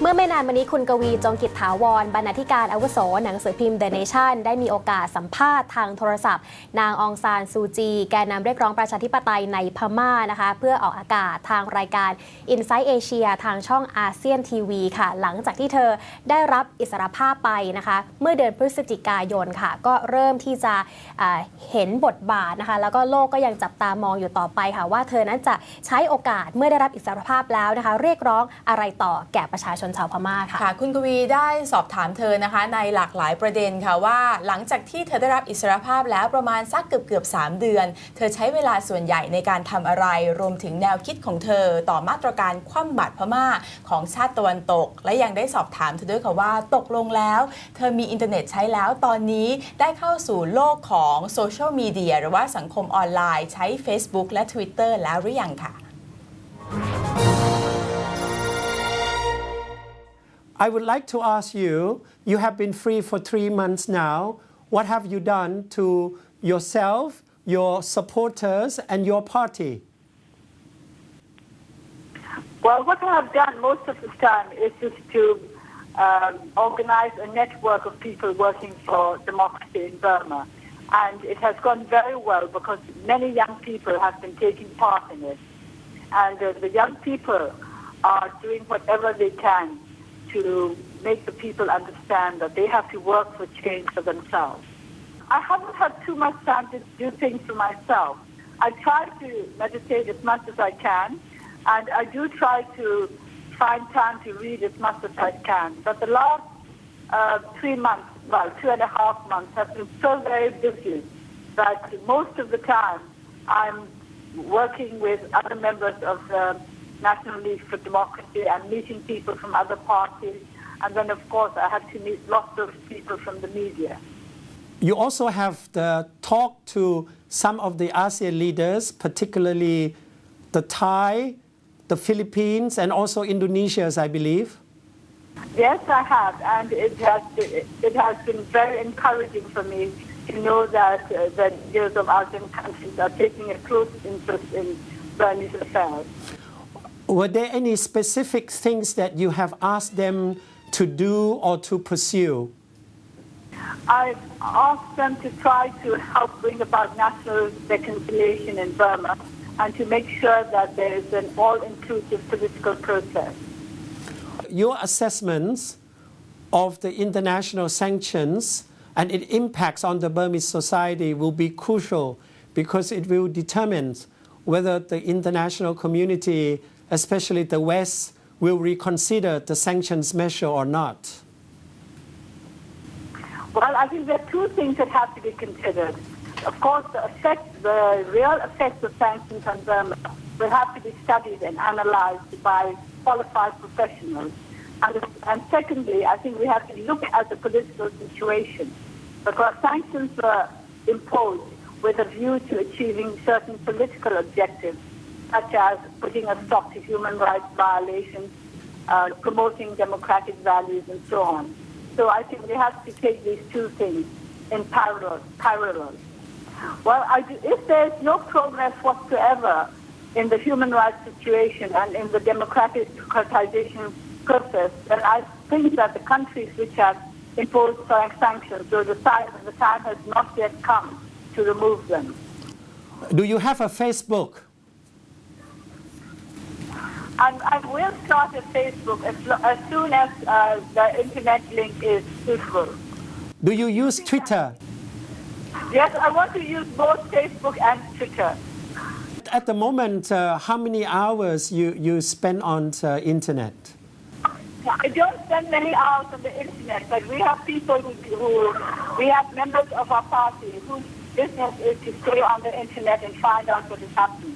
เมื่อไม่นานมานี้คุณกวีจงกิจถาวรบรรณาธิการอาวุโสหนังสือพิมพ์ The Nation ได้มีโอกาสสัมภาษณ์ทางโทรศัพท์ นางอองซานซูจีแกนนำเรียกร้องประชาธิปไตยในพม่านะคะเพื่อออกอากาศทางรายการ Inside Asia ทางช่องอาเซียนทีวีค่ะหลังจากที่เธอได้รับอิสรภาพไปนะคะเมื่อเดือนพฤศจิกายนค่ะก็เริ่มที่จะเห็นบทบาทนะคะแล้วก็โลกก็ยังจับตามองอยู่ต่อไปค่ะว่าเธอนั้นจะใช้โอกาสเมื่อได้รับอิสรภาพแล้วนะคะเรียกร้องอะไรต่อแก่ประชาชนชาวพม่าค่ะคุณกวีได้สอบถามเธอนะคะในหลากหลายประเด็นค่ะว่าหลังจากที่เธอได้รับอิสรภาพแล้วประมาณสักเกือบ3 เดือนเธอใช้เวลาส่วนใหญ่ในการทำอะไรรวมถึงแนวคิดของเธอต่อมาตรการคว่ำบาตรพม่าของชาติตะวันตกและยังได้สอบถามเธอด้วยค่ะว่าตกลงแล้วเธอมีอินเทอร์เน็ตใช้แล้วตอนนี้ได้เข้าสู่โลกของโซเชียลมีเดียหรือว่าสังคมออนไลน์ใช้ Facebook และ Twitter แล้วหรือยังค่ะI would like to ask you, you have been free for 3 months now. What have you done to yourself, your supporters, and your party? Well, what I have done most of the time is just to organize a network of people working for democracy in Burma. And it has gone very well because many young people have been taking part in it. And the young people are doing whatever they can to make the people understand that they have to work for change for themselves. I haven't had too much time to do things for myself. I try to meditate as much as I can, and I do try to find time to read as much as I can. But the last 3 months, well, 2.5 months, have been so very busy that most of the time I'm working with other members of the National League for Democracy and meeting people from other parties. And then, of course, I have to meet lots of people from the media. You also have talked to some of the ASEAN leaders, particularly the Thai, the Philippines, and also Indonesia, I believe. Yes, I have. And it has been very encouraging for me to know that the leaders of ASEAN countries are taking a close interest in Burmese affairs. Were there any specific things that you have asked them to do or to pursue? I've asked them to try to help bring about national reconciliation in Burma and to make sure that there is an all-inclusive political process. Your assessments of the international sanctions and its impacts on the Burmese society will be crucial because it will determine whether the international community, especially the West, will reconsider the sanctions measure or not. Well, I think there are 2 things that have to be considered. Of course, the real effects of sanctions on Burma will have to be studied and analyzed by qualified professionals. And secondly, I think we have to look at the political situation because sanctions were imposed with a view to achieving certain political objectives, such as putting a stop to human rights violations, promoting democratic values, and so on. So I think we have to take these 2 things in parallel. Well, if there is no progress whatsoever in the human rights situation and in the democratization process, then I think that the countries which have imposed sanctions, so the time has not yet come to remove them. Do you have a Facebook? I will start a Facebook as soon as the internet link is suitable. Do you use Twitter? Yes, I want to use both Facebook and Twitter. At the moment, how many hours you spend on the internet? I don't spend many hours on the internet, but we have people we have members of our party whose business is to stay on the internet and find out what is happening.